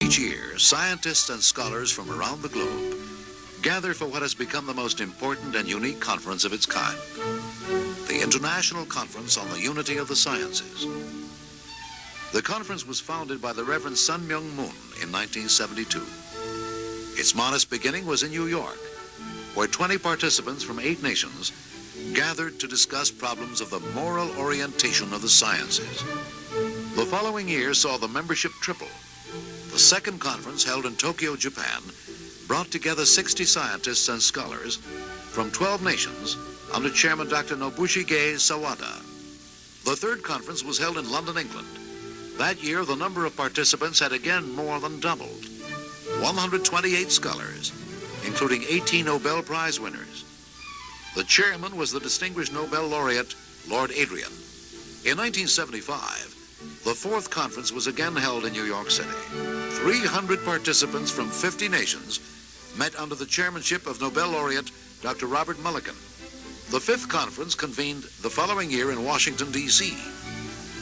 Each year, scientists and scholars from around the globe gather for what has become the most important and unique conference of its kind, the International Conference on the Unity of the Sciences. The conference was founded by the Reverend Sun Myung Moon in 1972. Its modest beginning was in New York, where 20 participants from 8 nations gathered to discuss problems of the moral orientation of the sciences. The following year saw the membership triple. The second conference, held in Tokyo, Japan, brought together 60 scientists and scholars from 12 nations under Chairman Dr. Nobushige Sawada. The third conference was held in London, England. That year, the number of participants had again more than doubled. 128 scholars, including 18 Nobel Prize winners. The chairman was the distinguished Nobel laureate, Lord Adrian. In 1975, the fourth conference was again held in New York City. 300 participants from 50 nations met under the chairmanship of Nobel laureate Dr. Robert Mulligan. The fifth conference convened the following year in Washington, D.C.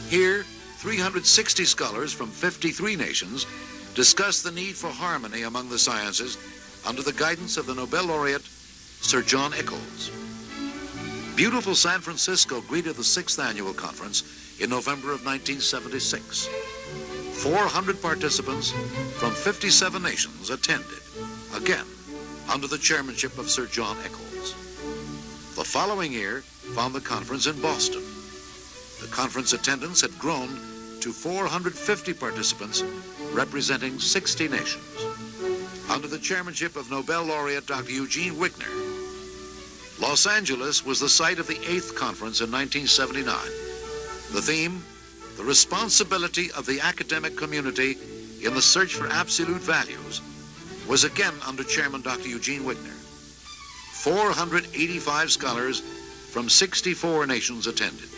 Here, 360 scholars from 53 nations discussed the need for harmony among the sciences under the guidance of the Nobel laureate, Sir John Eccles. Beautiful San Francisco greeted the 6th annual conference in November of 1976. 400 participants from 57 nations attended, again under the chairmanship of Sir John Eccles. The following year found the conference in Boston. The conference attendance had grown to 450 participants representing 60 nations. Under the chairmanship of Nobel laureate Dr. Eugene Wigner, Los Angeles was the site of the 8th conference in 1979. The theme, the responsibility of the academic community in the search for absolute values, was again under Chairman Dr. Eugene Wigner. 485 scholars from 64 nations attended.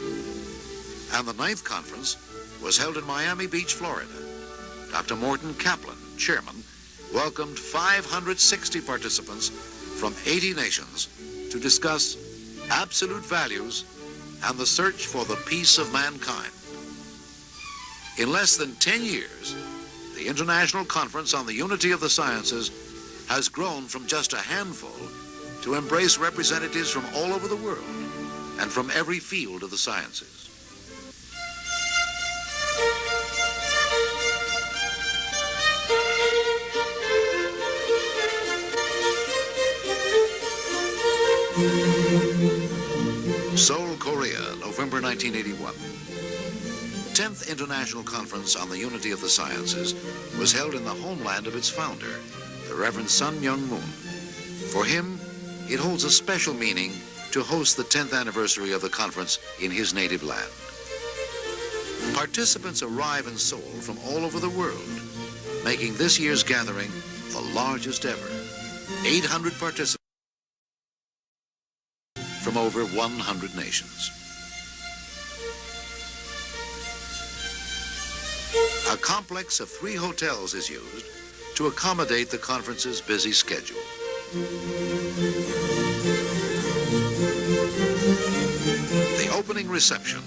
And the 9th conference was held in Miami Beach, Florida. Dr. Morton Kaplan, chairman, welcomed 560 participants from 80 nations to discuss absolute values and the search for the peace of mankind. In less than 10 years, the International Conference on the Unity of the Sciences has grown from just a handful to embrace representatives from all over the world and from every field of the sciences. Seoul, Korea, November 1981. 10th International Conference on the Unity of the Sciences was held in the homeland of its founder, the Reverend Sun Myung Moon. For him, it holds a special meaning to host the 10th anniversary of the conference in his native land. Participants arrive in Seoul from all over the world, making this year's gathering the largest ever. 800 participants from over 100 nations. A complex of 3 hotels is used to accommodate the conference's busy schedule. The opening reception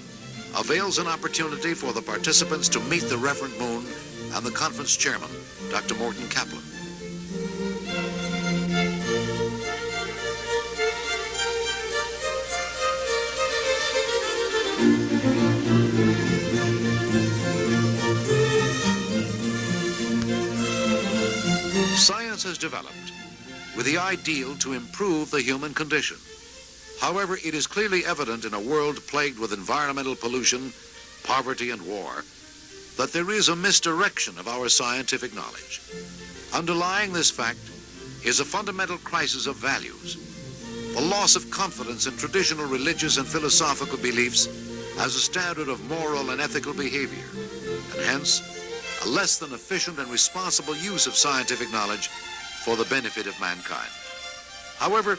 avails an opportunity for the participants to meet the Reverend Moon and the conference chairman, Dr. Morton Kaplan. Science has developed with the ideal to improve the human condition. However, it is clearly evident in a world plagued with environmental pollution, poverty, and war, that there is a misdirection of our scientific knowledge. Underlying this fact is a fundamental crisis of values, the loss of confidence in traditional religious and philosophical beliefs as a standard of moral and ethical behavior, and hence, a less than efficient and responsible use of scientific knowledge for the benefit of mankind. However,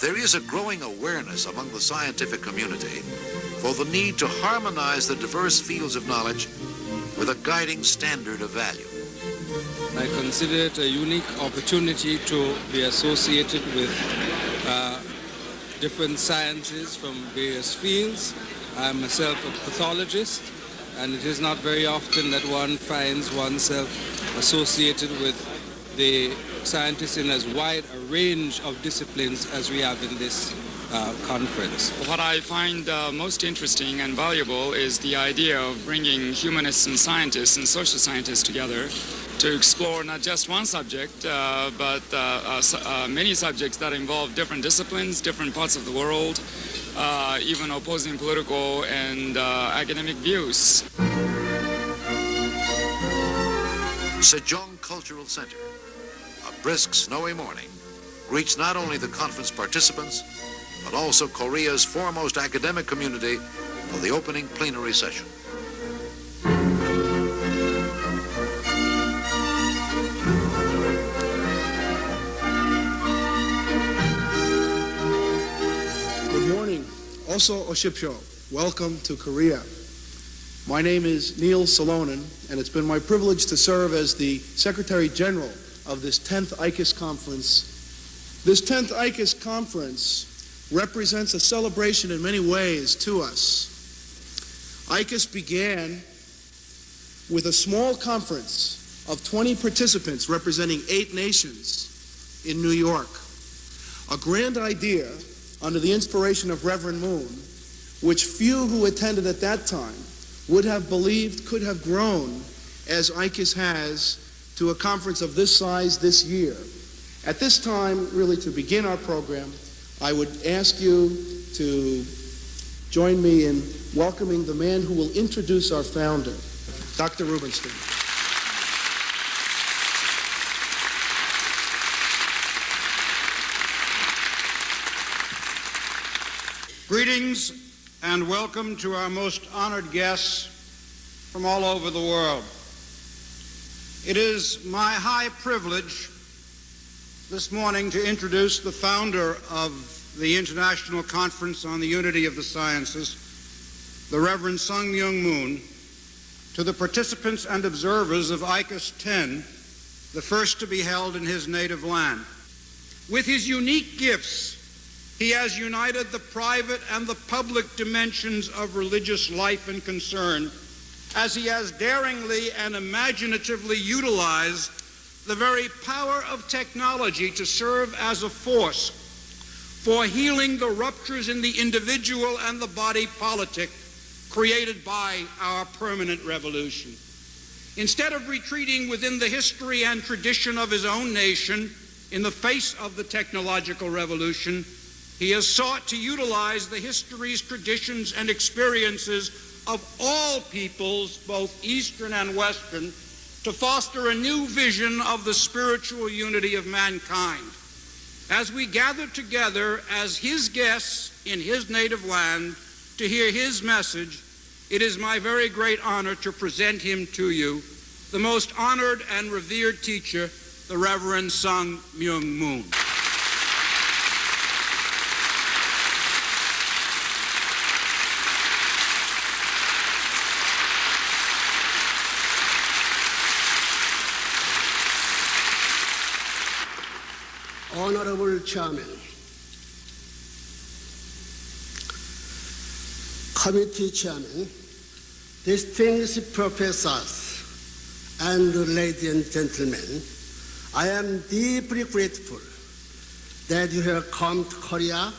there is a growing awareness among the scientific community for the need to harmonize the diverse fields of knowledge with a guiding standard of value. I consider it a unique opportunity to be associated with different sciences from various fields. I am myself a pathologist, and it is not very often that one finds oneself associated with the scientists in as wide a range of disciplines as we have in this conference. What I find most interesting and valuable is the idea of bringing humanists and scientists and social scientists together to explore not just one subject, but many subjects that involve different disciplines, different parts of the world, even opposing political and academic views. Sejong Cultural Center, a brisk, snowy morning, greets not only the conference participants, but also Korea's foremost academic community for the opening plenary session. Good morning. Also, Oshipsho, welcome to Korea. My name is Neil Salonen, and it's been my privilege to serve as the Secretary General of this 10th ICUS conference. This 10th ICUS conference represents a celebration in many ways to us. ICUS began with a small conference of 20 participants representing 8 nations in New York. A grand idea under the inspiration of Reverend Moon, which few who attended at that time would have believed could have grown as ICUS has to a conference of this size this year. At this time, really to begin our program, I would ask you to join me in welcoming the man who will introduce our founder, Dr. Rubenstein. Greetings and welcome to our most honored guests from all over the world. It is my high privilege this morning to introduce the founder of the International Conference on the Unity of the Sciences, the Reverend Sung Myung Moon, to the participants and observers of ICUS 10, the first to be held in his native land. With his unique gifts, he has united the private and the public dimensions of religious life and concern, as he has daringly and imaginatively utilized the very power of technology to serve as a force for healing the ruptures in the individual and the body politic created by our permanent revolution. Instead of retreating within the history and tradition of his own nation in the face of the technological revolution, he has sought to utilize the histories, traditions, and experiences of all peoples, both Eastern and Western, to foster a new vision of the spiritual unity of mankind. As we gather together as his guests in his native land to hear his message, it is my very great honor to present him to you, the most honored and revered teacher, the Reverend Sung Myung Moon. Honorable Chairman, Committee Chairman, distinguished professors, and ladies and gentlemen, I am deeply grateful that you have come to Korea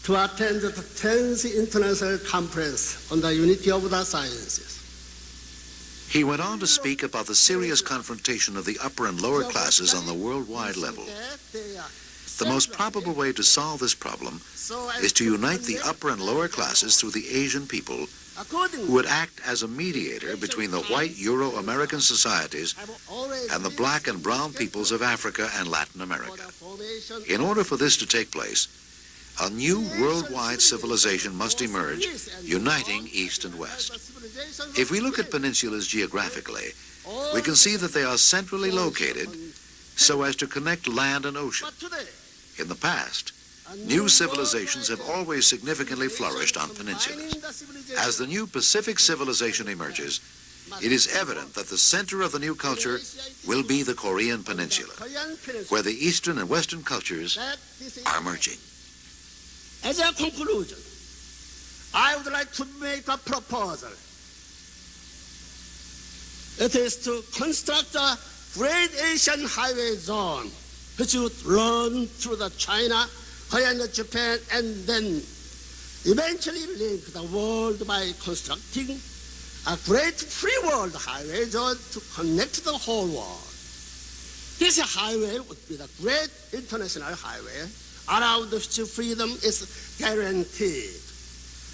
to attend the 10th International Conference on the Unity of the Sciences. He went on to speak about the serious confrontation of the upper and lower classes on the worldwide level. The most probable way to solve this problem is to unite the upper and lower classes through the Asian people who would act as a mediator between the white Euro-American societies and the black and brown peoples of Africa and Latin America. In order for this to take place, a new worldwide civilization must emerge, uniting East and West. If we look at peninsulas geographically, we can see that they are centrally located so as to connect land and ocean. In the past, new civilizations have always significantly flourished on peninsulas. As the new Pacific civilization emerges, it is evident that the center of the new culture will be the Korean Peninsula, where the Eastern and Western cultures are merging. As a conclusion, I would like to make a proposal. It is to construct a Great Asian Highway Zone, which would run through the China, Korea, and Japan, and then eventually link the world by constructing a great free world highway zone to connect the whole world. This highway would be the great international highway around which freedom is guaranteed,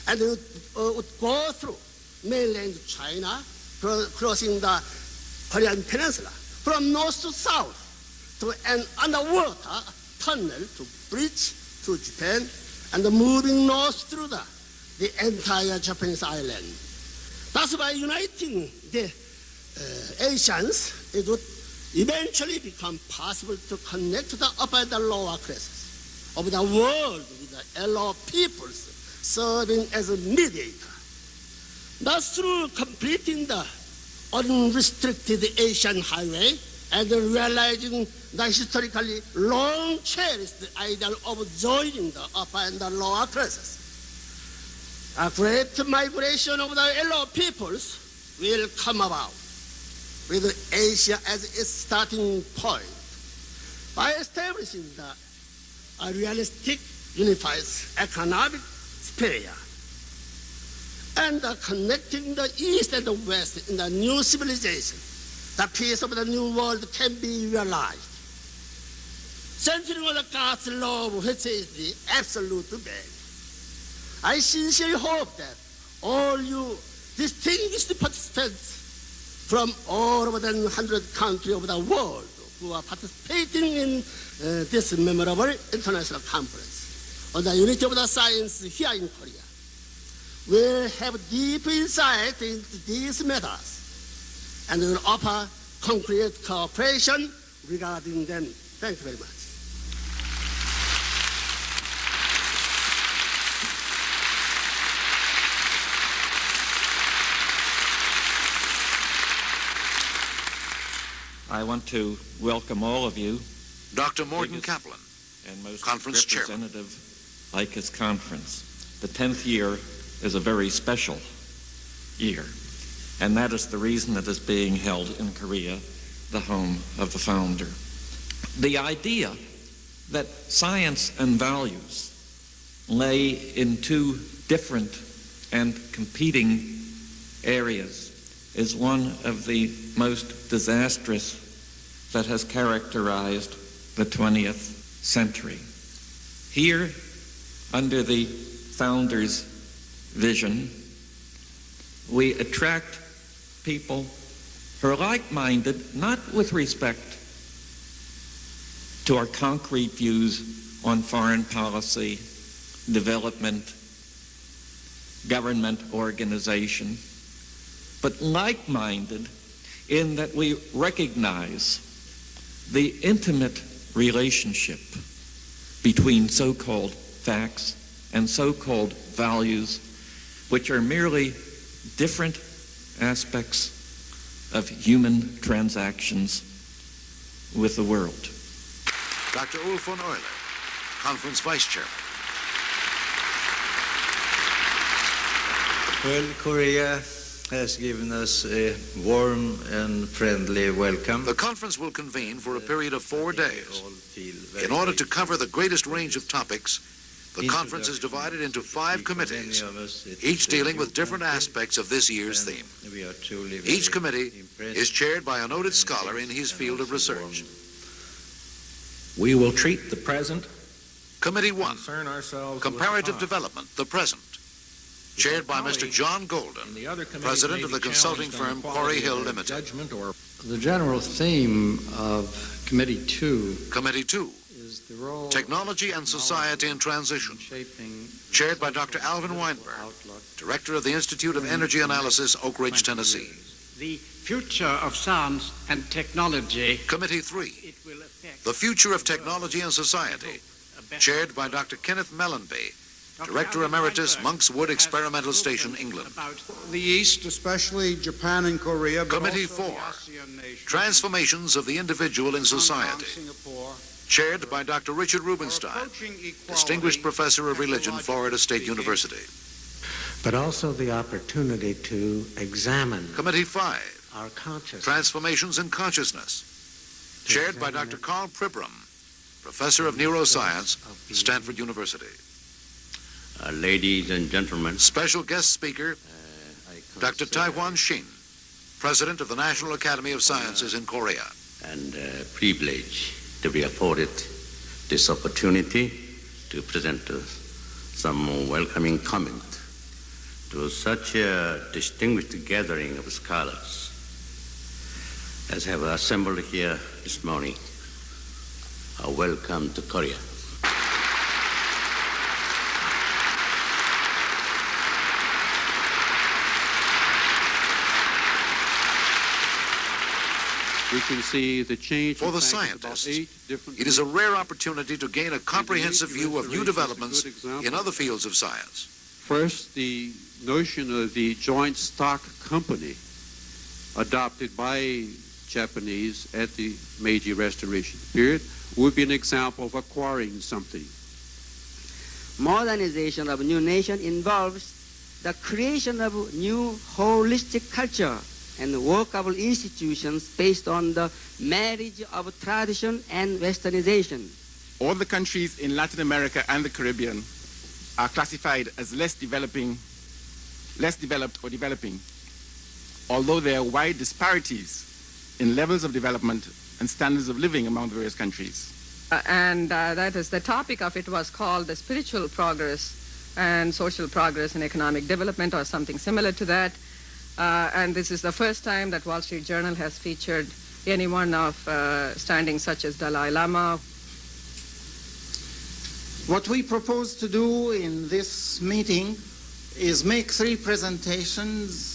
and it would go through mainland China, crossing the Korean Peninsula from north to south to an underwater tunnel to bridge to Japan, and moving north through the entire Japanese island. Thus, by uniting the Asians, it would eventually become possible to connect the upper and the lower classes of the world with the yellow peoples serving as a mediator. Thus, through completing the unrestricted Asian highway and realizing the historically long cherished ideal of joining the upper and the lower classes, a great migration of the yellow peoples will come about, with Asia as its starting point, by establishing a realistic, unified economic sphere and connecting the East and the West in the new civilization. The peace of the new world can be realized. Centering on the God's love, which is the absolute best. I sincerely hope that all you distinguished participants from all over the 100 countries of the world who are participating in this memorable international conference on the unity of the science here in Korea will have deep insight into these matters and will offer concrete cooperation regarding them. Thank you very much. I want to welcome all of you. Dr. Morton Kaplan, and most Conference Chairman. representative ICAS conference. The 10th year is a very special year, and that is the reason it is being held in Korea, the home of the founder. The idea that science and values lay in two different and competing areas is one of the most disastrous that has characterized the 20th century. Here, under the founder's vision, we attract people who are like-minded, not with respect to our concrete views on foreign policy, development, government organization, but like-minded in that we recognize the intimate relationship between so-called facts and so-called values, which are merely different aspects of human transactions with the world. Dr. Ulf von Euler, Conference Vice Chairman. Well, Korea has given us a warm and friendly welcome. The conference will convene for a period of 4 days. In order to cover the greatest range of topics, the conference is divided into 5 committees, each dealing with different aspects of this year's theme. Each committee is chaired by a noted scholar in his field of research. We will treat the present. Committee 1, Concern ourselves Comparative with Development, the Present, chaired by Mr. John Golden, president of the consulting firm Quarry Hill Limited. The general theme of Committee 2 Committee 2, is the role Technology and Society in Transition, chaired by Dr. Alvin Weinberg, director of the Institute of Energy Analysis, Oak Ridge, Tennessee. The future of science and technology. Committee 3, The Future of Technology and Society, chaired by Dr. Kenneth Mellenby, Director Emeritus, Monks Wood Experimental Station, England. The East, especially Japan and Korea, but Committee also 4, the ASEAN nations, Transformations of the Individual in Society, Singapore, chaired by Dr. Richard Rubenstein, Distinguished Professor of Religion, Florida State University. but also the opportunity to examine Committee 5, our consciousness. Transformations in Consciousness, chaired by Dr. Carl Pribram, professor of neuroscience, Stanford University. Ladies and gentlemen, special guest speaker, Dr. Taiwan Shin, president of the National Academy of Sciences in Korea. And privilege to be afforded this opportunity to present some welcoming comment to such a distinguished gathering of scholars as have assembled here this morning. Welcome to Korea. We can see the change. For the scientists, it is a rare opportunity to gain a comprehensive view of new developments in other fields of science. First, the notion of the joint stock company adopted by Japanese at the Meiji Restoration period would be an example of acquiring something. Modernization of a new nation involves the creation of new holistic culture and workable institutions based on the marriage of tradition and westernization. All the countries in Latin America and the Caribbean are classified as less developed or developing, although there are wide disparities in levels of development and standards of living among the various countries. That is, the topic of it was called the spiritual progress and social progress and economic development, or something similar to that. And this is the first time that Wall Street Journal has featured anyone of standing such as Dalai Lama. What we propose to do in this meeting is make 3 presentations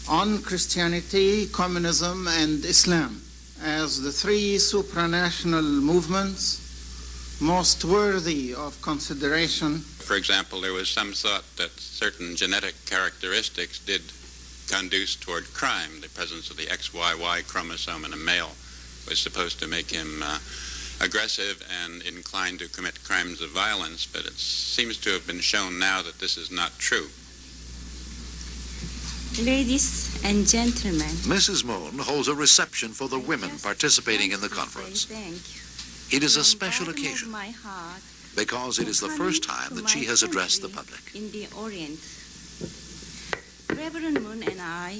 on Christianity, communism, and Islam as the 3 supranational movements most worthy of consideration. For example, there was some thought that certain genetic characteristics did conduce toward crime. The presence of the XYY chromosome in a male was supposed to make him aggressive and inclined to commit crimes of violence, but it seems to have been shown now that this is not true. Ladies and gentlemen, Mrs. Moon holds a reception for the women participating in the conference. It is a special occasion because it is the first time that she has addressed the public. In the Orient, Reverend Moon and I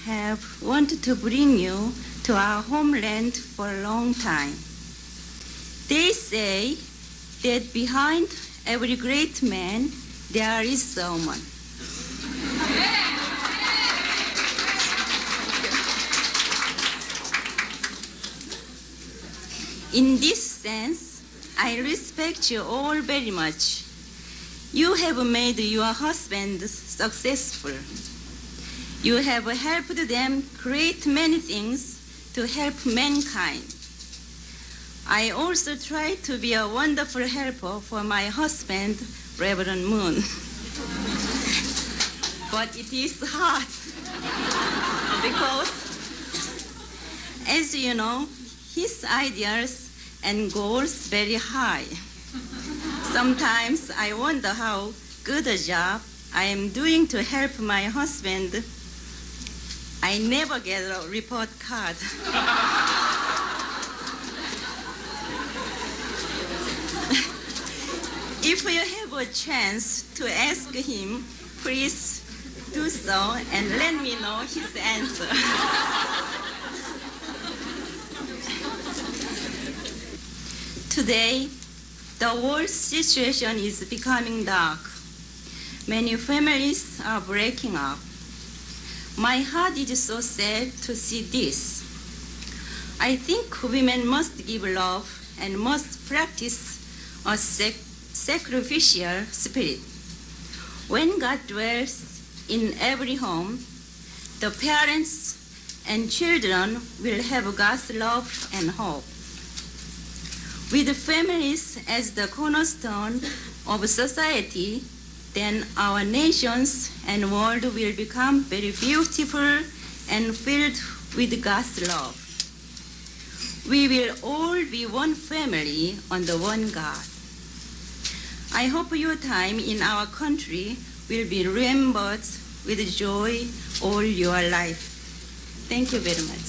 have wanted to bring you to our homeland for a long time. They say that behind every great man there is a woman. In this sense, I respect you all very much. You have made your husbands successful. You have helped them create many things to help mankind. I also try to be a wonderful helper for my husband, Reverend Moon. But it is hard because, as you know, his ideas and goals very high. Sometimes I wonder how good a job I am doing to help my husband. I never get a report card. If you have a chance to ask him, please do so and let me know his answer. Today, the world situation is becoming dark. Many families are breaking up. My heart is so sad to see this. I think women must give love and must practice a sacrificial spirit. When God dwells in every home, the parents and children will have God's love and hope. With families as the cornerstone of society, then our nations and world will become very beautiful and filled with God's love. We will all be one family under one God. I hope your time in our country will be remembered with joy all your life. Thank you very much.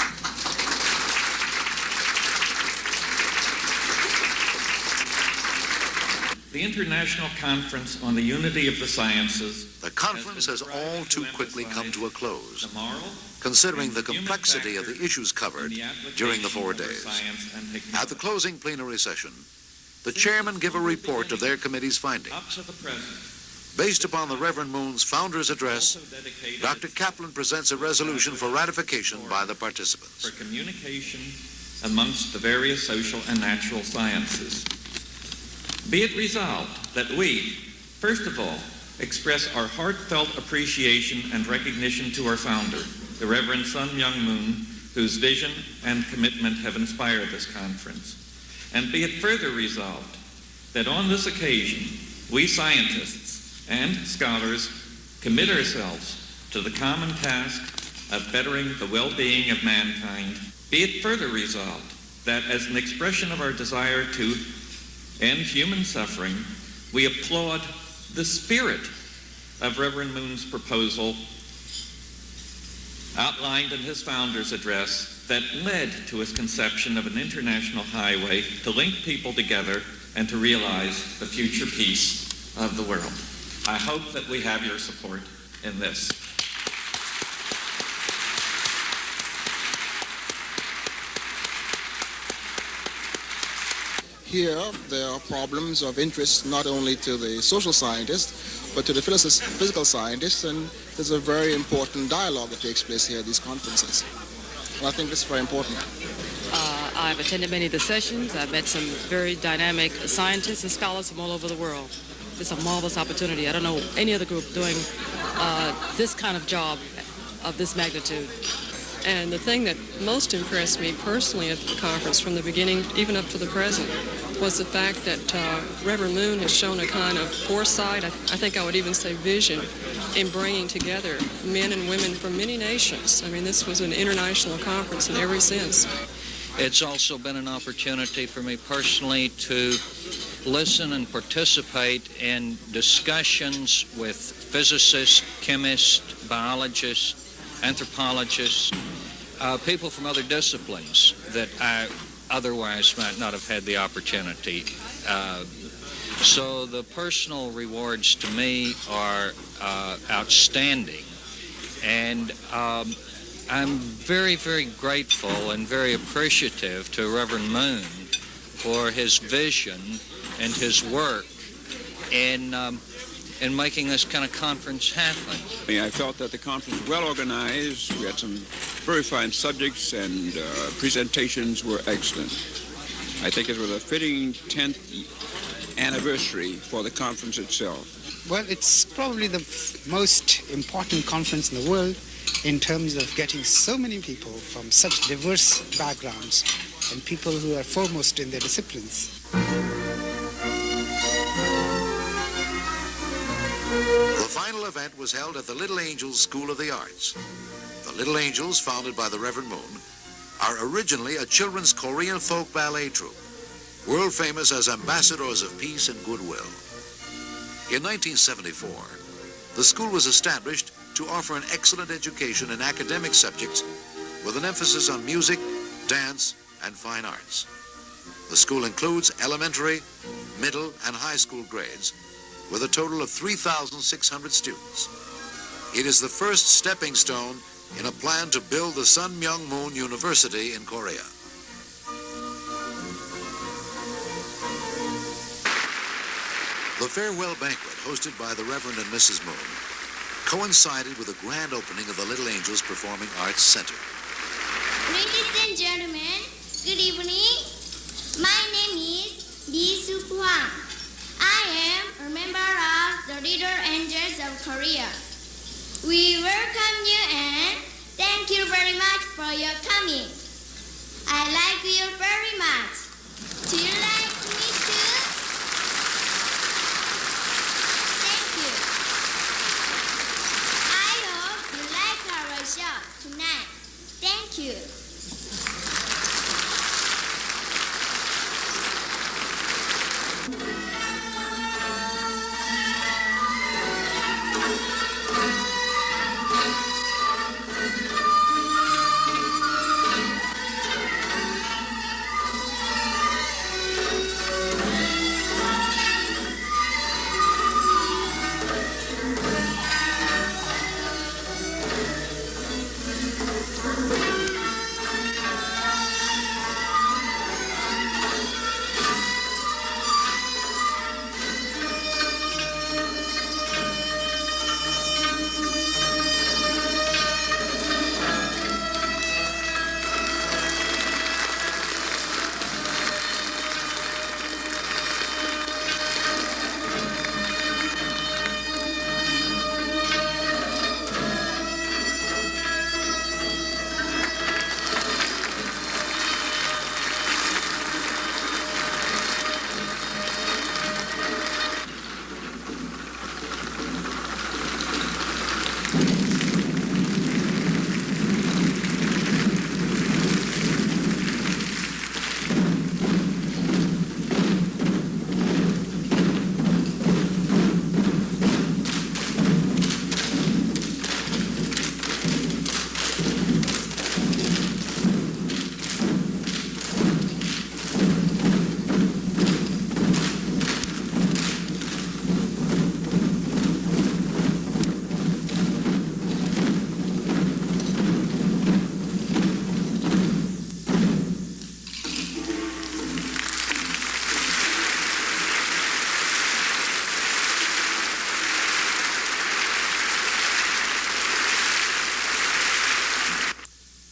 The International Conference on the Unity of the Sciences. The conference has all too quickly come to a close, considering the complexity of the issues covered during the 4 days. At the closing plenary session, the chairmen give a report of their committee's findings. Based upon the Reverend Moon's founder's address, Dr. Kaplan presents a resolution for ratification by the participants. For communication amongst the various social and natural sciences. Be it resolved that we, first of all, express our heartfelt appreciation and recognition to our founder, the Reverend Sun Myung Moon, whose vision and commitment have inspired this conference. And be it further resolved that on this occasion, we scientists and scholars commit ourselves to the common task of bettering the well-being of mankind. Be it further resolved that as an expression of our desire to end human suffering, we applaud the spirit of Reverend Moon's proposal outlined in his founder's address that led to his conception of an international highway to link people together and to realize the future peace of the world. I hope that we have your support in this. Here, there are problems of interest not only to the social scientists, but to the physical scientists, and there's a very important dialogue that takes place here at these conferences. And I think this is very important. I've attended many of the sessions. I've met some very dynamic scientists and scholars from all over the world. It's a marvelous opportunity. I don't know any other group doing this kind of job of this magnitude. And the thing that most impressed me personally at the conference from the beginning, even up to the present, was the fact that Reverend Moon has shown a kind of foresight, I think I would even say vision, in bringing together men and women from many nations. I mean, this was an international conference in every sense. It's also been an opportunity for me personally to listen and participate in discussions with physicists, chemists, biologists, anthropologists, people from other disciplines that I otherwise might not have had the opportunity. So the personal rewards to me are outstanding. And I'm very, very grateful and very appreciative to Reverend Moon for his vision and his work in making this kind of conference happen. I felt that the conference was well organized. We had some very fine subjects, and presentations were excellent. I think it was a fitting 10th anniversary for the conference itself. Well, it's probably the most important conference in the world in terms of getting so many people from such diverse backgrounds and people who are foremost in their disciplines. The final event was held at the Little Angels School of the Arts. The Little Angels, founded by the Reverend Moon, are originally a children's Korean folk ballet troupe, world famous as ambassadors of peace and goodwill. In 1974, the school was established to offer an excellent education in academic subjects with an emphasis on music, dance, and fine arts. The school includes elementary, middle, and high school grades, with a total of 3,600 students. It is the first stepping stone in a plan to build the Sun Myung Moon University in Korea. The farewell banquet hosted by the Reverend and Mrs. Moon coincided with the grand opening of the Little Angels Performing Arts Center. Ladies and gentlemen, good evening. My name is Lee Suk Hwang. I am a member of the Little Angels of Korea. We welcome you and thank you very much for your coming. I like you very much. Do you like me too? Thank you. I hope you like our show tonight. Thank you.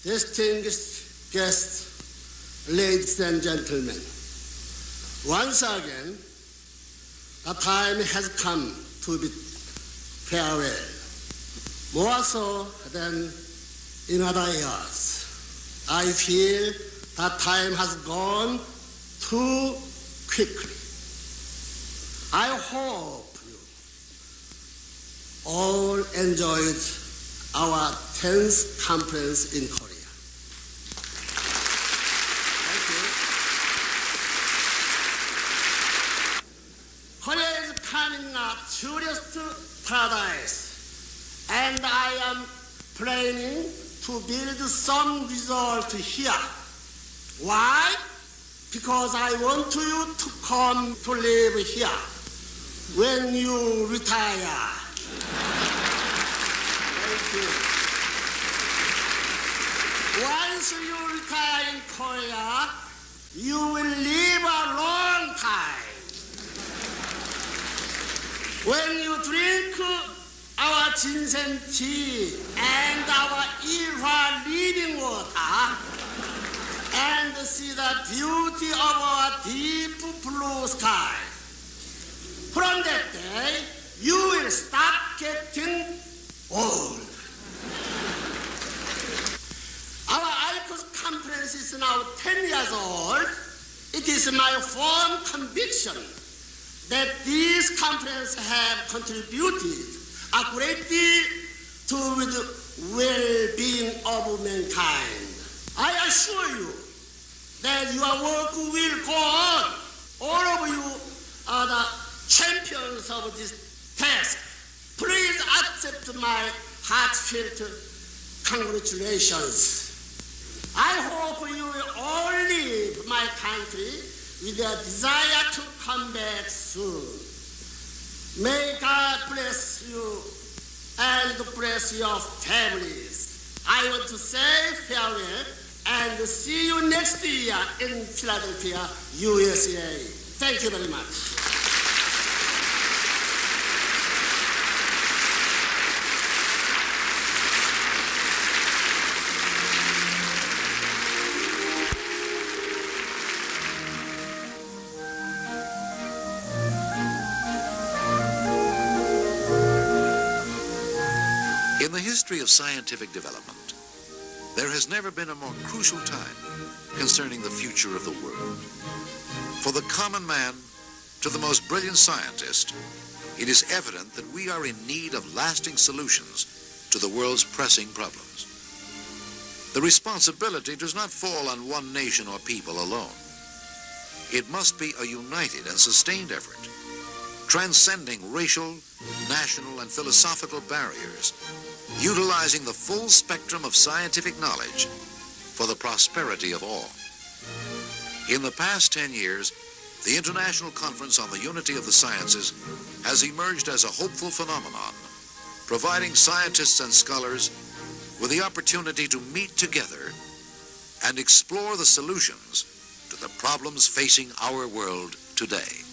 Distinguished guests, ladies and gentlemen, once again, the time has come to bid farewell. More so than in other years, I feel that time has gone too quickly. I hope you all enjoyed our 10th conference in Korea. Korea is becoming a tourist paradise, and I am planning to build some resort here. Why? Because I want you to come to live here when you retire. Thank you. Once you retire in Korea, you will live a long time. When you drink our ginseng tea and our Ilhwa living water and see the beauty of our deep blue sky, from that day, you will stop getting old. Our ICOS conference is now 10 years old. It is my firm conviction that these conferences have contributed a great deal to the well-being of mankind. I assure you that your work will go on. All of you are the champions of this task. Please accept my heartfelt congratulations. I hope you will all leave my country with a desire to come back soon. May God bless you and bless your families. I want to say farewell and see you next year in Philadelphia, USA. Thank you very much. In the history of scientific development, there has never been a more crucial time concerning the future of the world. For the common man to the most brilliant scientist, it is evident that we are in need of lasting solutions to the world's pressing problems. The responsibility does not fall on one nation or people alone. It must be a united and sustained effort, transcending racial, national, and philosophical barriers, utilizing the full spectrum of scientific knowledge for the prosperity of all. In the past 10 years, the International Conference on the Unity of the Sciences has emerged as a hopeful phenomenon, providing scientists and scholars with the opportunity to meet together and explore the solutions to the problems facing our world today.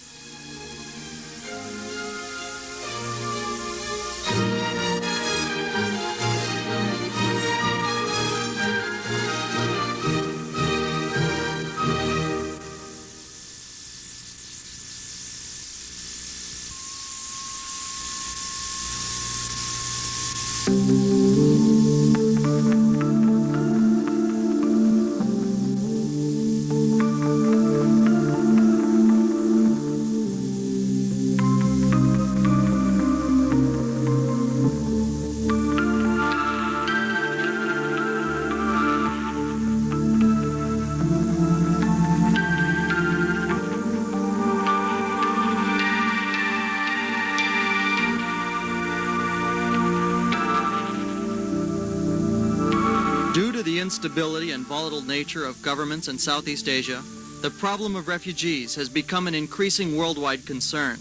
instability and volatile nature of governments in Southeast Asia, the problem of refugees has become an increasing worldwide concern.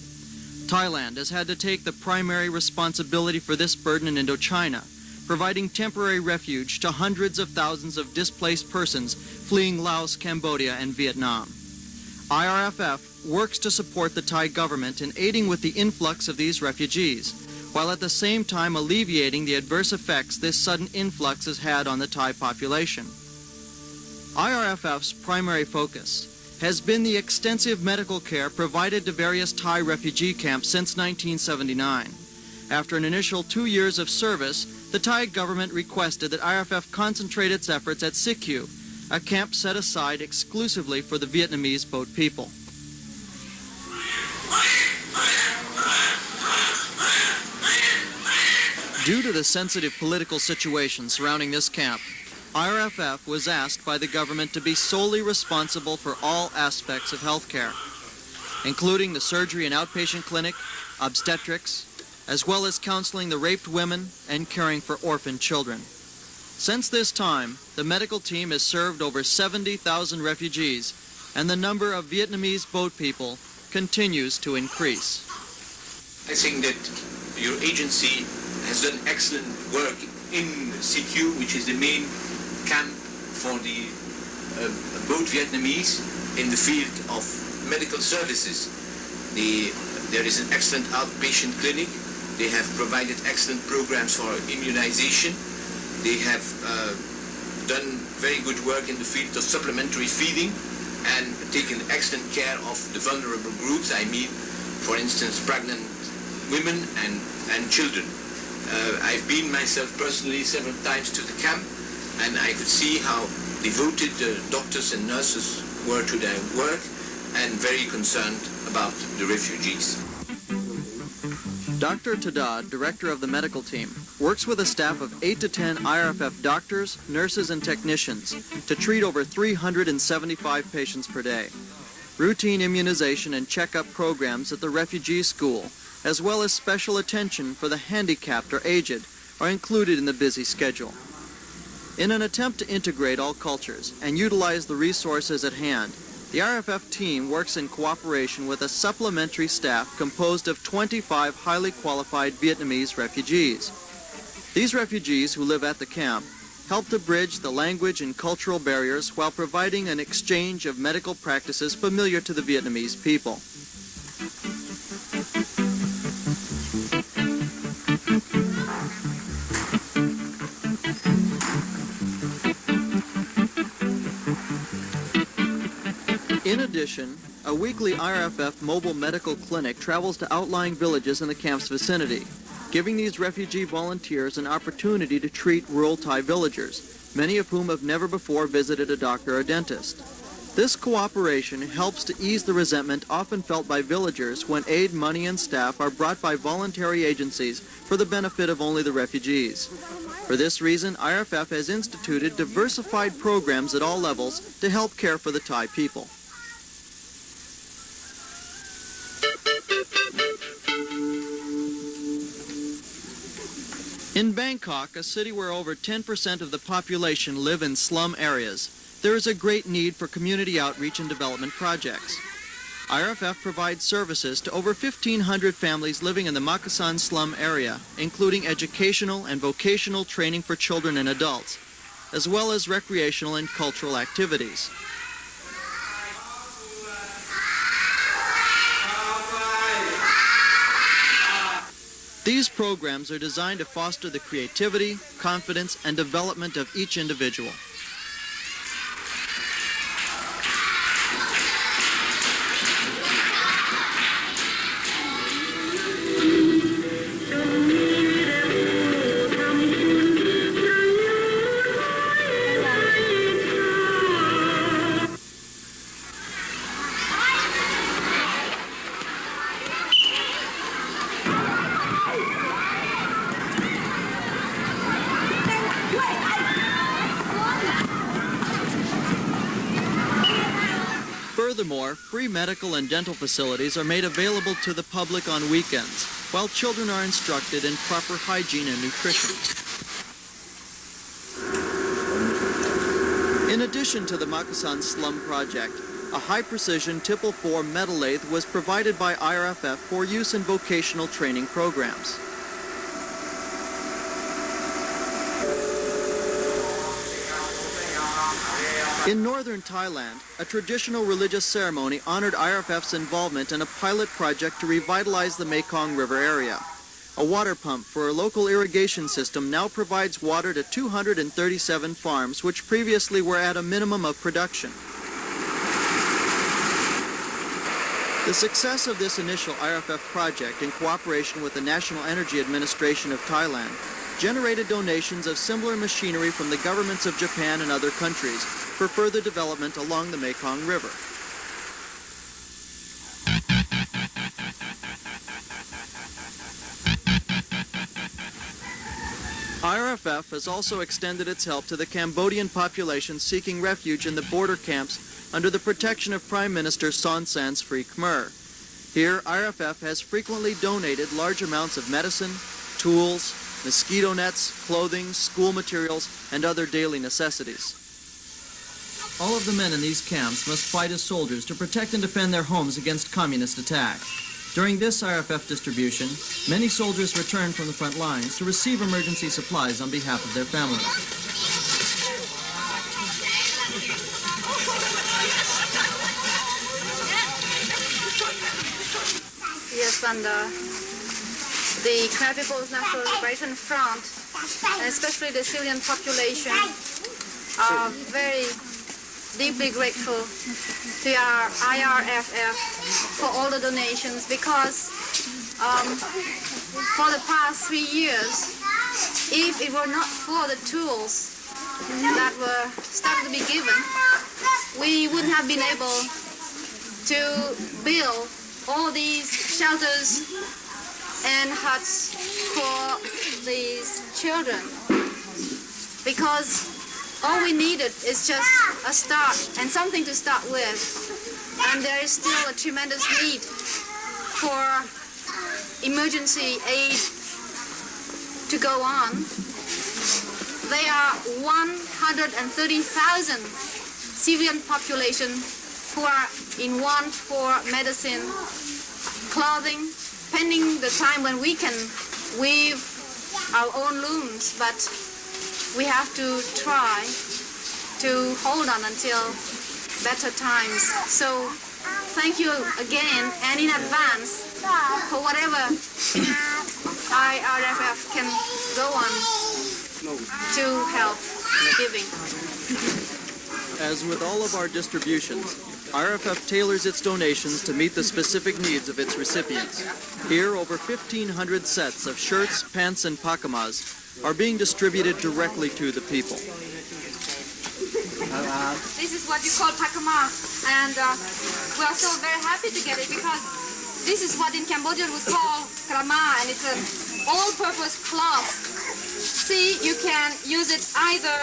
Thailand has had to take the primary responsibility for this burden in Indochina, providing temporary refuge to hundreds of thousands of displaced persons fleeing Laos, Cambodia, and Vietnam. IRFF works to support the Thai government in aiding with the influx of these refugees, while at the same time alleviating the adverse effects this sudden influx has had on the Thai population. IRFF's primary focus has been the extensive medical care provided to various Thai refugee camps since 1979. After an initial 2 years of service, the Thai government requested that IRFF concentrate its efforts at Sikhu, a camp set aside exclusively for the Vietnamese boat people. Due to the sensitive political situation surrounding this camp, IRFF was asked by the government to be solely responsible for all aspects of health care, including the surgery and outpatient clinic, obstetrics, as well as counseling the raped women and caring for orphan children. Since this time, the medical team has served over 70,000 refugees, and the number of Vietnamese boat people continues to increase. I think that your agency has done excellent work in CQ, which is the main camp for the boat Vietnamese in the field of medical services. There is an excellent outpatient clinic. They have provided excellent programs for immunization. They have done very good work in the field of supplementary feeding and taken excellent care of the vulnerable groups. I mean, for instance, pregnant women and children. I've been myself personally several times to the camp, and I could see how devoted doctors and nurses were to their work and very concerned about the refugees. Dr. Tada, director of the medical team, works with a staff of 8 to 10 IRFF doctors, nurses, and technicians to treat over 375 patients per day. Routine immunization and checkup programs at the refugee school, as well as special attention for the handicapped or aged, are included in the busy schedule. In an attempt to integrate all cultures and utilize the resources at hand, the IRFF team works in cooperation with a supplementary staff composed of 25 highly qualified Vietnamese refugees. These refugees who live at the camp help to bridge the language and cultural barriers while providing an exchange of medical practices familiar to the Vietnamese people. In addition, a weekly IRFF mobile medical clinic travels to outlying villages in the camp's vicinity, giving these refugee volunteers an opportunity to treat rural Thai villagers, many of whom have never before visited a doctor or dentist. This cooperation helps to ease the resentment often felt by villagers when aid, money, and staff are brought by voluntary agencies for the benefit of only the refugees. For this reason, IRFF has instituted diversified programs at all levels to help care for the Thai people. In Bangkok, a city where over 10% of the population live in slum areas, there is a great need for community outreach and development projects. IRFF provides services to over 1,500 families living in the Makasan slum area, including educational and vocational training for children and adults, as well as recreational and cultural activities. These programs are designed to foster the creativity, confidence, and development of each individual. Furthermore, free medical and dental facilities are made available to the public on weekends, while children are instructed in proper hygiene and nutrition. In addition to the Makasan slum project, a high-precision Tipple 4 metal lathe was provided by IRFF for use in vocational training programs. In northern Thailand, a traditional religious ceremony honored IRFF's involvement in a pilot project to revitalize the Mekong River area. A water pump for a local irrigation system now provides water to 237 farms, which previously were at a minimum of production. The success of this initial IRFF project, in cooperation with the National Energy Administration of Thailand, generated donations of similar machinery from the governments of Japan and other countries for further development along the Mekong River. IRFF has also extended its help to the Cambodian population seeking refuge in the border camps under the protection of Prime Minister Son San's Free Khmer. Here, IRFF has frequently donated large amounts of medicine, tools, mosquito nets, clothing, school materials, and other daily necessities. All of the men in these camps must fight as soldiers to protect and defend their homes against communist attack. During this IRFF distribution, many soldiers return from the front lines to receive emergency supplies on behalf of their families. Yes, and the Khmer People's National Liberation Front, and especially the civilian population, are very deeply grateful to our IRFF for all the donations, because for the past 3 years, if it were not for the tools that were started to be given, we wouldn't have been able to build all these shelters and huts for these children, because all we needed is just a start and something to start with. And there is still a tremendous need for emergency aid to go on. There are 130,000 civilian population who are in want for medicine, clothing, pending the time when we can weave our own looms, but we have to try to hold on until better times. So thank you again and in advance for whatever IRFF can go on to help giving. As with all of our distributions, IRFF tailors its donations to meet the specific needs of its recipients. Here, over 1,500 sets of shirts, pants, and pakamas are being distributed directly to the people. This is what you call pakama, and we are so very happy to get it, because this is what in Cambodia we call krama, and it's an all-purpose cloth. See, you can use it either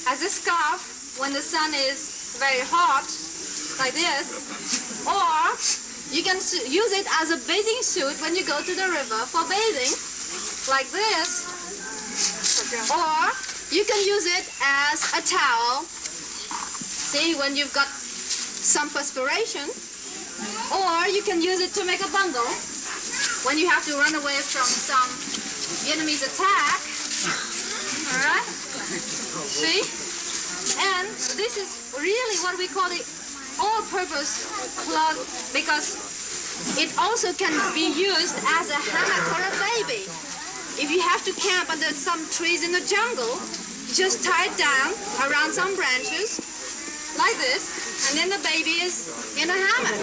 as a scarf when the sun is very hot, like this, or you can use it as a bathing suit when you go to the river for bathing, like this, or you can use it as a towel, see, when you've got some perspiration, or you can use it to make a bundle when you have to run away from some Vietnamese attack. All right? See? And this is really what we call the all-purpose cloth, because it also can be used as a hammock for a baby. If you have to camp under some trees in the jungle, just tie it down around some branches, like this, and then the baby is in a hammock.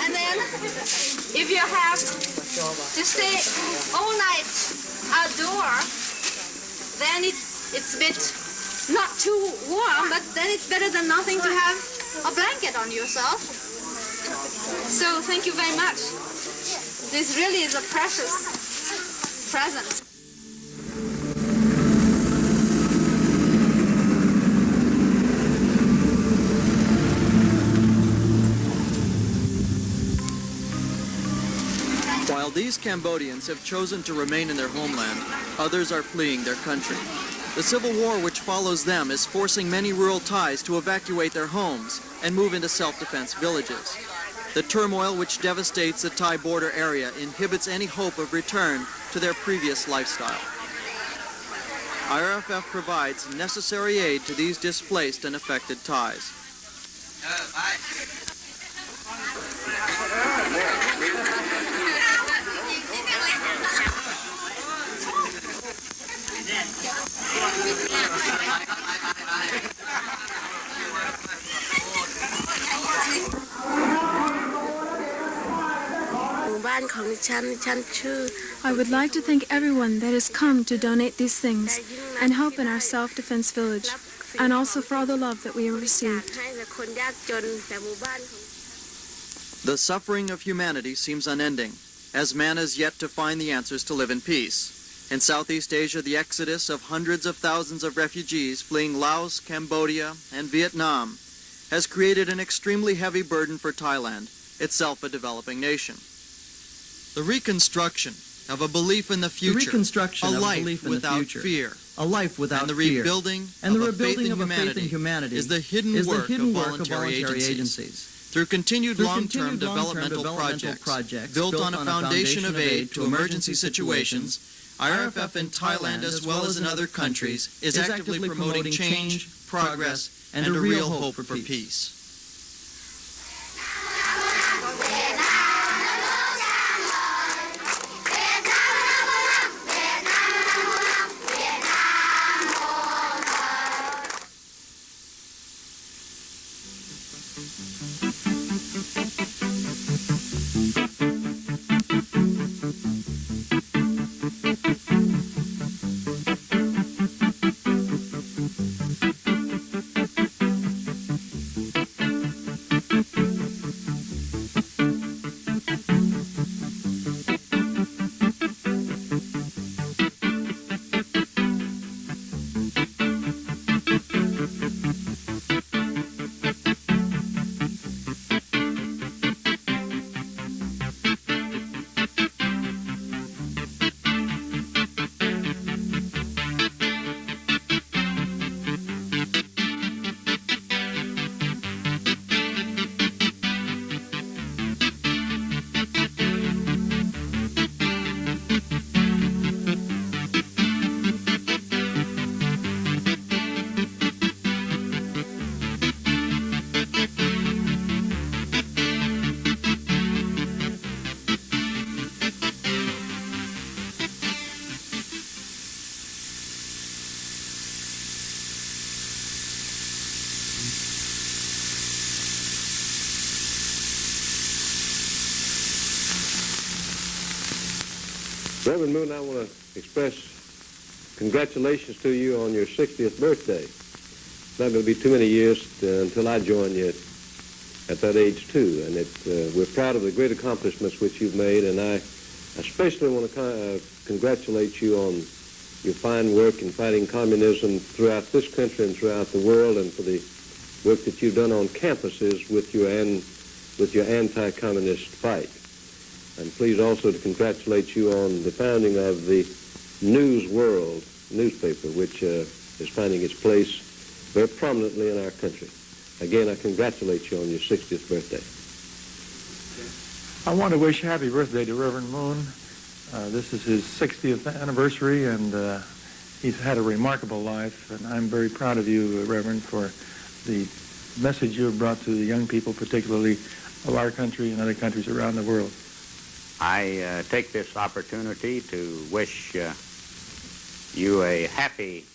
And then, if you have to stay all night outdoor, then it's a bit not too warm, but then it's better than nothing to have a blanket on yourself. So thank you very much. This really is a precious present. While these Cambodians have chosen to remain in their homeland, others are fleeing their country. The civil war which follows them is forcing many rural Thais to evacuate their homes and move into self-defense villages. The turmoil which devastates the Thai border area inhibits any hope of return to their previous lifestyle. IRFF provides necessary aid to these displaced and affected Thais. I would like to thank everyone that has come to donate these things and help in our self-defense village, and also for all the love that we have received. The suffering of humanity seems unending, as man has yet to find the answers to live in peace. In Southeast Asia, the exodus of hundreds of thousands of refugees fleeing Laos, Cambodia, and Vietnam has created an extremely heavy burden for Thailand, itself a developing nation. The reconstruction of a belief in the future, a life without fear, a life without and the fear, rebuilding and the of rebuilding a faith in humanity is the hidden work of voluntary agencies. Through continued long-term developmental projects built on a foundation of aid to emergency situations, IRFF in Thailand as well as in other countries is actively promoting change, progress, and a real hope for peace. Reverend Moon, I want to express congratulations to you on your 60th birthday. It's not going to be too many years until I join you at that age, too. And we're proud of the great accomplishments which you've made, and I especially want to congratulate you on your fine work in fighting communism throughout this country and throughout the world, and for the work that you've done on campuses with your anti-communist fight. I'm pleased also to congratulate you on the founding of the News World newspaper, which is finding its place very prominently in our country. Again, I congratulate you on your 60th birthday. I want to wish happy birthday to Reverend Moon. This is his 60th anniversary, and he's had a remarkable life, and I'm very proud of you, Reverend, for the message you have brought to the young people, particularly of our country and other countries around the world. I take this opportunity to wish you a happy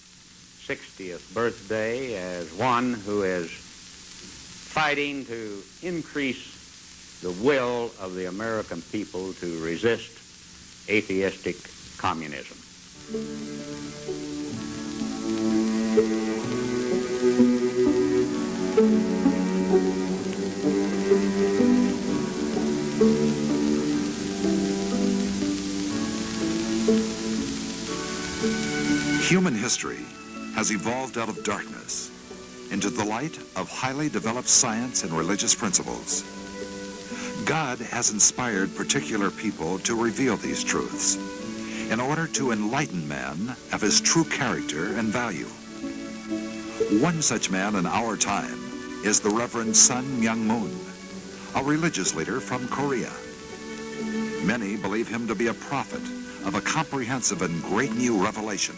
60th birthday as one who is fighting to increase the will of the American people to resist atheistic communism. Human history has evolved out of darkness into the light of highly developed science and religious principles. God has inspired particular people to reveal these truths. in order to enlighten man of his true character and value. One such man in our time is the Reverend Sun Myung Moon, a religious leader from Korea. Many believe him to be a prophet of a comprehensive and great new revelation,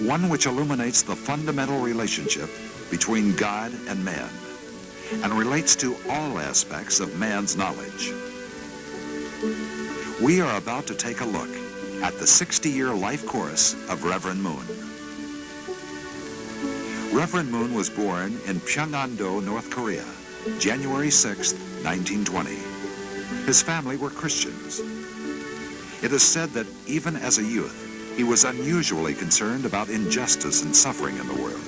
one which illuminates the fundamental relationship between God and man and relates to all aspects of man's knowledge. We are about to take a look at the 60-year life course of Reverend Moon. Reverend Moon was born in Pyongan-do, North Korea, January 6, 1920. His family were Christians. It is said that even as a youth, he was unusually concerned about injustice and suffering in the world.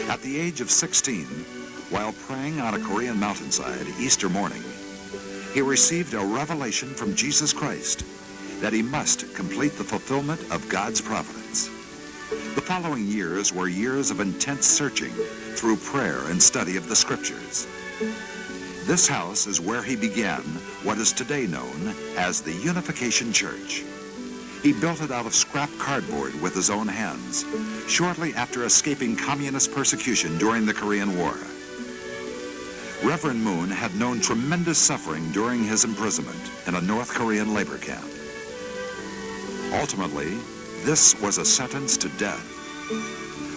At the age of 16, while praying on a Korean mountainside Easter morning, he received a revelation from Jesus Christ that he must complete the fulfillment of God's providence. The following years were years of intense searching through prayer and study of the Scriptures. This house is where he began what is today known as the Unification Church. He built it out of scrap cardboard with his own hands, shortly after escaping communist persecution during the Korean War. Reverend Moon had known tremendous suffering during his imprisonment in a North Korean labor camp. Ultimately, this was a sentence to death.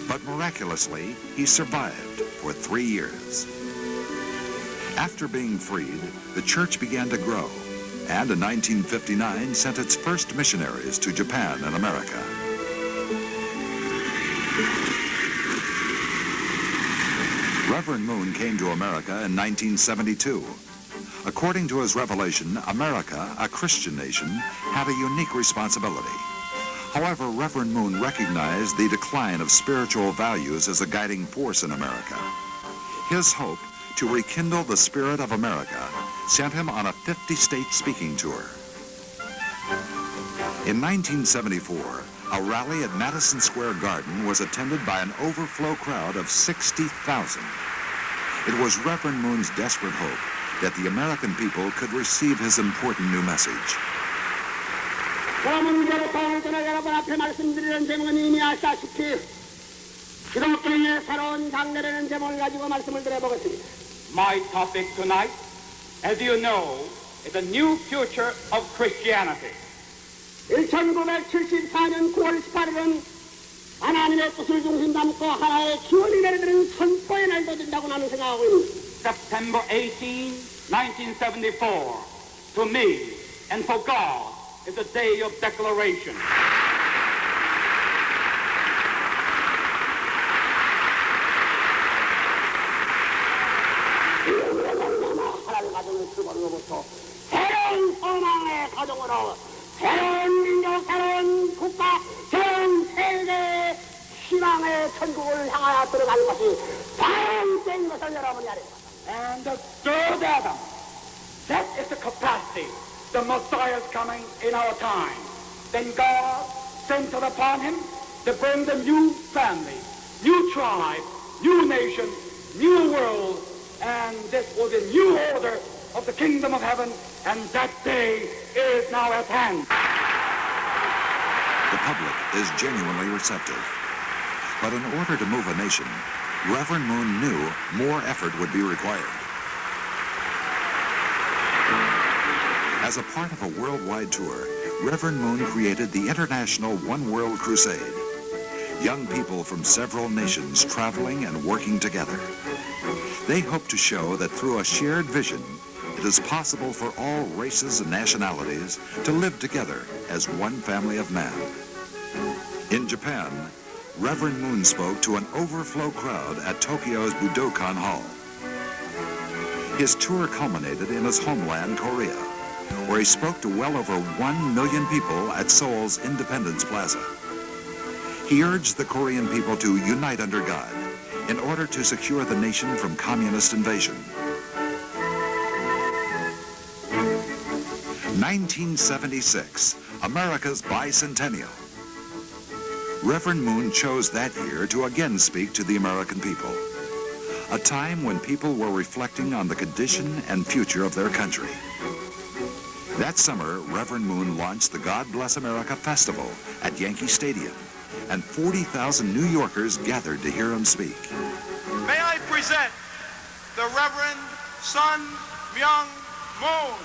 But miraculously, he survived for 3 years. After being freed, the church began to grow, and in 1959 sent its first missionaries to Japan and America. Reverend Moon came to America in 1972. According to his revelation, America, a Christian nation, had a unique responsibility. However, Reverend Moon recognized the decline of spiritual values as a guiding force in America. His hope to rekindle the spirit of America sent him on a 50-state speaking tour. In 1974, a rally at Madison Square Garden was attended by an overflow crowd of 60,000. It was Reverend Moon's desperate hope that the American people could receive his important new message. 그러면 이제부터 오늘 여러분 앞에 말씀드리는 제목은 이미 아시다시피 기독교의 새로운 장래라는 제목을 가지고 말씀을 드려보겠습니다. My topic tonight, as you know, is a new future of Christianity. 1974년 9월 18일은 하나님의 뜻을 중심 담고 하나의 기원이 내려드는 선포의 날도 된다고 나는 생각하고 있습니다. September 18, 1974, to me and for God, is a day of declaration. 하나님 가정의 출발로부터 새로운 소망의 가정으로 새로운 민족, 새로운 국가, 새로운 세계의 희망의 천국을 향하여 들어가는 것이 바로 이때인 것을 여러분이 알아야 됩니다. And the third Adam, that is the capacity. The Messiah is coming in our time. Then God sent it upon him to bring the new family, new tribe, new nation, new world, and this was the new order of the kingdom of heaven, and that day is now at hand. The public is genuinely receptive. But in order to move a nation, Reverend Moon knew more effort would be required. As a part of a worldwide tour, Reverend Moon created the International One World Crusade. Young people from several nations traveling and working together. They hope to show that through a shared vision, it is possible for all races and nationalities to live together as one family of man. In Japan, Reverend Moon spoke to an overflow crowd at Tokyo's Budokan Hall. His tour culminated in his homeland, Korea, where he spoke to well over 1 million people at Seoul's Independence Plaza. He urged the Korean people to unite under God in order to secure the nation from communist invasion. 1976, America's bicentennial. Reverend Moon chose that year to again speak to the American people, a time when people were reflecting on the condition and future of their country. That summer, Reverend Moon launched the God Bless America Festival at Yankee Stadium, and 40,000 New Yorkers gathered to hear him speak. May I present the Reverend Sun Myung Moon.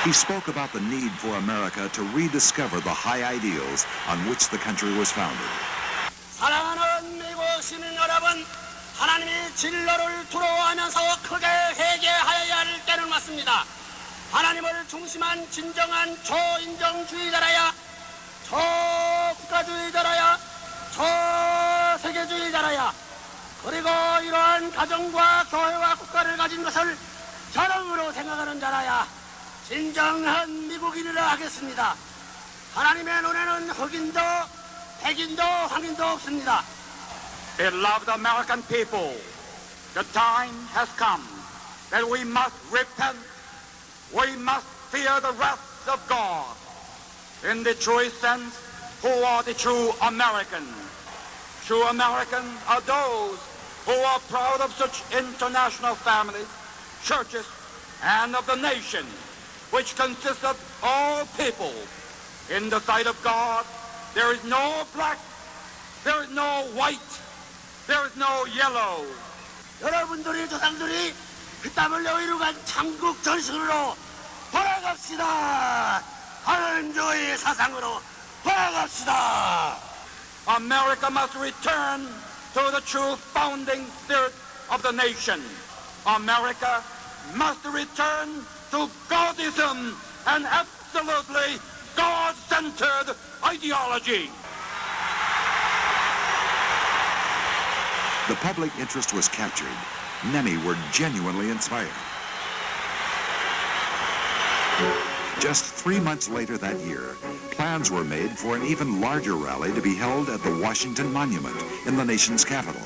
He spoke about the need for America to rediscover the high ideals on which the country was founded. 사랑하는 미국 시민 여러분, 하나님이 진로를 두려워하면서 크게 회개하여야 할 때는 왔습니다. 하나님을 중심한 진정한 초인정주의자라야, 초국가주의자라야, 초세계주의자라야, 그리고 이러한 가정과 교회와 국가를 가진 것을 자랑으로 생각하는 자라야 진정한 미국인이라 하겠습니다. 하나님의 눈에는 흑인도 백인도 황인도 없습니다. Beloved American people, the time has come that we must repent. We must fear the wrath of God. In the truest sense, who are the true Americans? True Americans are those who are proud of such international families, churches, and of the nation, which consists of all people. In the sight of God, there is no black, there is no white, there is no yellow. 여러분들의 조상들이 그 땀을 흘려 이루간 창국 전승으로 돌아갑시다. 하늘조의 사상으로 돌아갑시다. America must return to the true founding spirit of the nation. America must return to Godism and absolutely God-centered ideology. The public interest was captured. Many were genuinely inspired. Just 3 months later that year, plans were made for an even larger rally to be held at the Washington Monument in the nation's capital.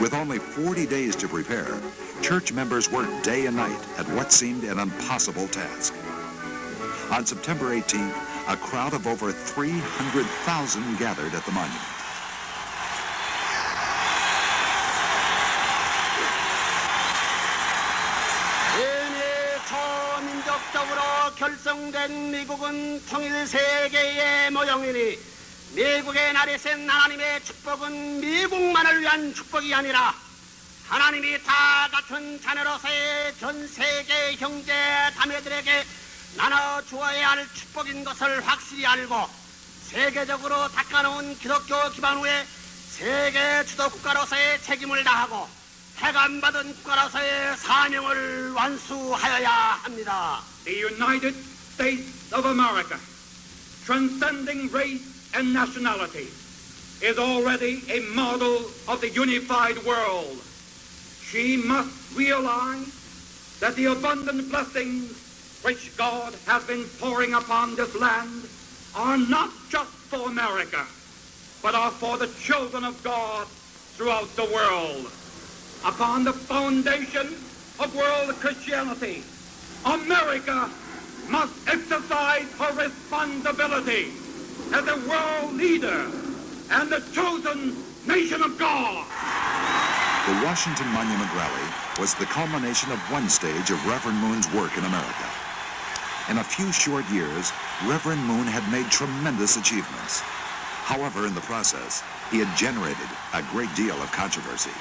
With only 40 days to prepare, church members worked day and night at what seemed an impossible task. On September 18th, a crowd of over 300,000 gathered at the monument. 초민족적으로 결성된 미국은 통일 세계의 모형이니 미국의 날이 센 하나님의 축복은 미국만을 위한 축복이 아니라 하나님이 다 같은 자녀로서의 전 세계 형제 자매들에게 나눠 주어야 할 축복인 것을 확실히 알고 세계적으로 닦아놓은 기독교 기반 후에 세계 주도 국가로서의 책임을 다하고 해감받은 국가로서의 사명을 완수하여야 합니다. The United States of America, transcending race and nationality, is already a model of the unified world. She must realize that the abundant blessings which God has been pouring upon this land are not just for America, but are for the children of God throughout the world. Upon the foundation of world Christianity, America must exercise her responsibility as a world leader and the chosen nation of God. The Washington Monument Rally was the culmination of one stage of Reverend Moon's work in America. In a few short years, Reverend Moon had made tremendous achievements. However, in the process, he had generated a great deal of controversy.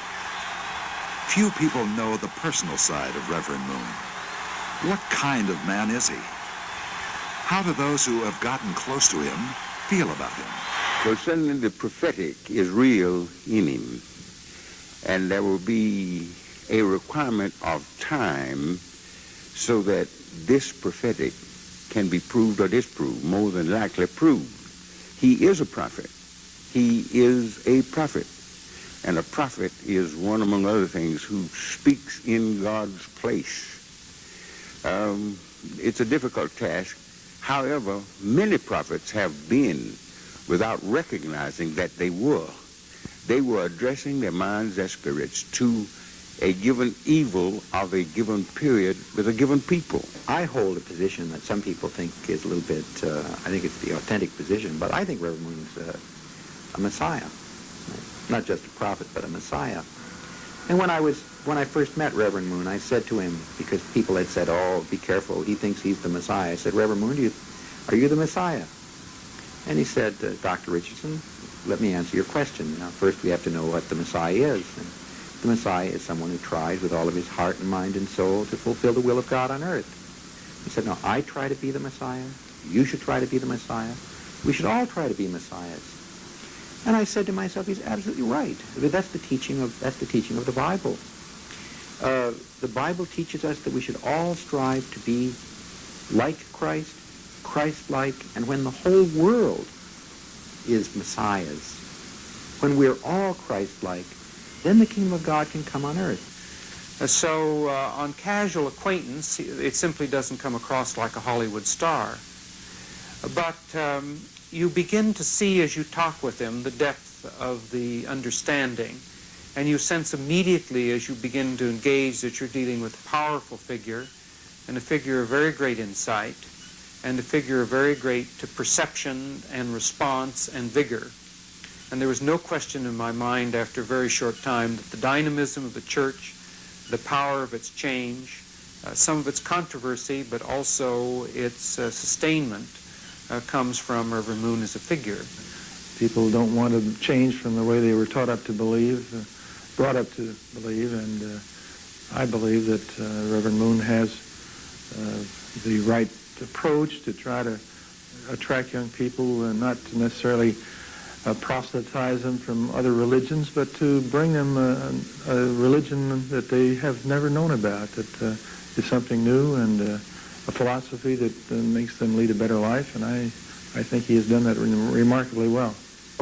Few people know the personal side of Reverend Moon. What kind of man is he? How do those who have gotten close to him feel about him? Well, certainly the prophetic is real in him. And there will be a requirement of time so that this prophetic can be proved or disproved, more than likely proved. He is a prophet. He is a prophet. And a prophet is one, among other things, who speaks in God's place. It's a difficult task. However, many prophets have been without recognizing that they were. They were addressing their minds, their spirits, to a given evil of a given period with a given people. I hold a position that some people think is a little bit, I think it's the authentic position, but I think Reverend Moon's a Messiah. Not just a prophet, but a Messiah. And when I first met Reverend Moon, I said to him, because people had said, oh, be careful, he thinks he's the Messiah. I said, Reverend Moon, are you the Messiah? And he said, Dr. Richardson, let me answer your question. Now, first we have to know what the Messiah is. And the Messiah is someone who tries with all of his heart and mind and soul to fulfill the will of God on earth. He said, no, I try to be the Messiah. You should try to be the Messiah. We should all try to be Messiahs. And I said to myself, he's absolutely right. That's the teaching of the Bible. The Bible teaches us that we should all strive to be like Christ, Christ-like, and when the whole world is Messiahs, when we're all Christ-like, then the kingdom of God can come on earth. So on casual acquaintance, it simply doesn't come across like a Hollywood star. But you begin to see as you talk with him the depth of the understanding. And you sense immediately as you begin to engage that you're dealing with a powerful figure, and a figure of very great insight, and a figure of very great perception and response and vigor. And there was no question in my mind after a very short time that the dynamism of the church, the power of its change, some of its controversy, but also its sustainment comes from Reverend Moon as a figure. People don't want to change from the way they were taught up to believe, brought up to believe, and I believe that Reverend Moon has the right approach to try to attract young people and not to necessarily proselytize them from other religions, but to bring them a religion that they have never known about, that is something new and a philosophy that makes them lead a better life, and I think he has done that remarkably well.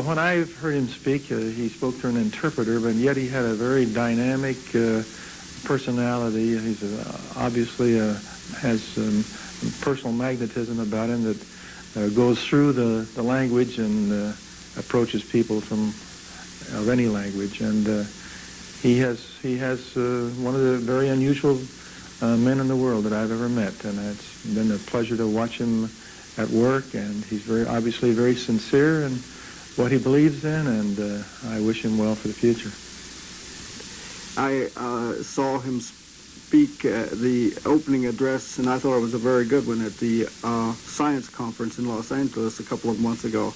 When I've heard him speak, he spoke through an interpreter, but yet he had a very dynamic personality. He's obviously has personal magnetism about him that goes through the language and approaches people of any language. And he has one of the very unusual men in the world that I've ever met, and it's been a pleasure to watch him at work. And he's obviously very sincere in what he believes in, and I wish him well for the future. I saw him speak the opening address, and I thought it was a very good one at the science conference in Los Angeles a couple of months ago.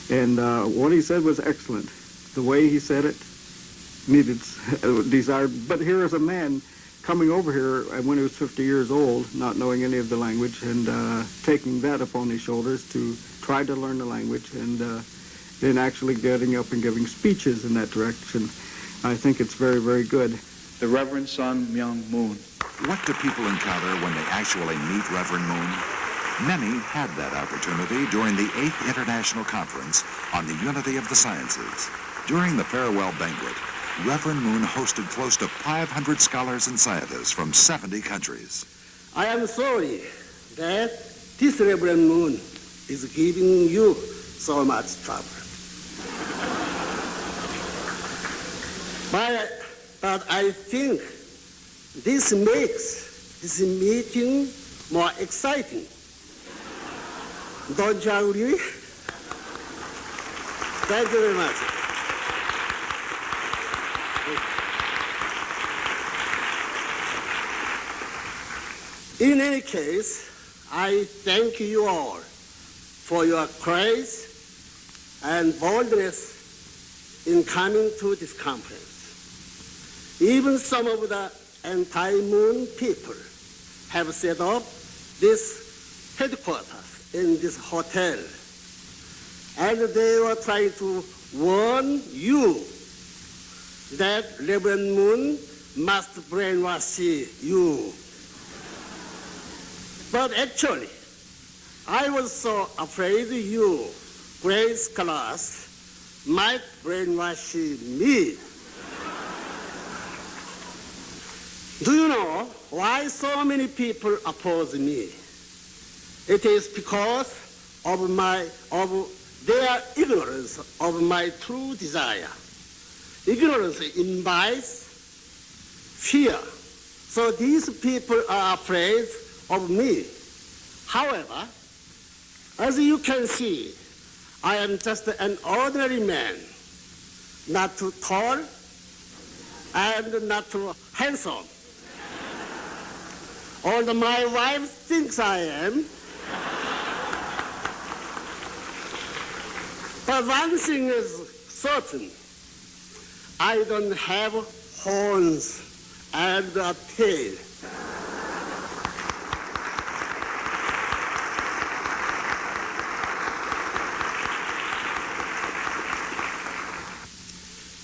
And what he said was excellent. The way he said it needed desire. But here is a man coming over here when he was 50 years old, not knowing any of the language, and taking that upon his shoulders to try to learn the language, and then actually getting up and giving speeches in that direction. I think it's very, very good. The Reverend Sun Myung Moon. What do people encounter when they actually meet Reverend Moon? Many had that opportunity during the 8th International Conference on the Unity of the Sciences. During the farewell banquet, Reverend Moon hosted close to 500 scholars and scientists from 70 countries. I am sorry that this Reverend Moon is giving you so much trouble. But I think this makes this meeting more exciting. Don't you agree? Thank you very much. In any case, I thank you all for your courage and boldness in coming to this conference. Even some of the anti-moon people have set up this headquarters in this hotel, and they were trying to warn you that Reverend Moon must brainwash you. But actually, I was so afraid you, great scholars, might brainwash me. Do you know why so many people oppose me? It is because of their ignorance of my true desire. Ignorance invites fear. So these people are afraid of me. However, as you can see, I am just an ordinary man, not too tall and not too handsome. Although my wife thinks I am. But one thing is certain. I don't have horns and a tail.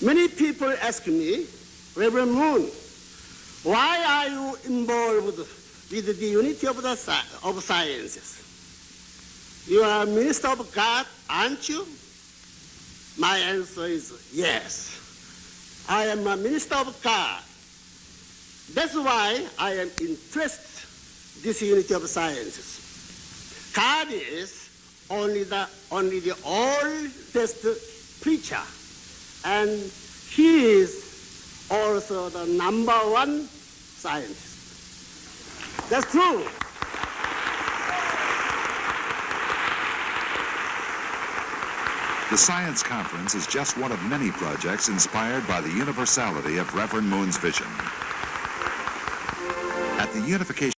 Many people ask me, Reverend Moon, why are you involved with the unity of the sciences? You are a minister of God, aren't you? My answer is yes. I am a minister of God. That's why I am interested in this unity of sciences. God is only the oldest preacher, and he is also the number one scientist. That's true. The Science Conference is just one of many projects inspired by the universality of Reverend Moon's vision. At the Unification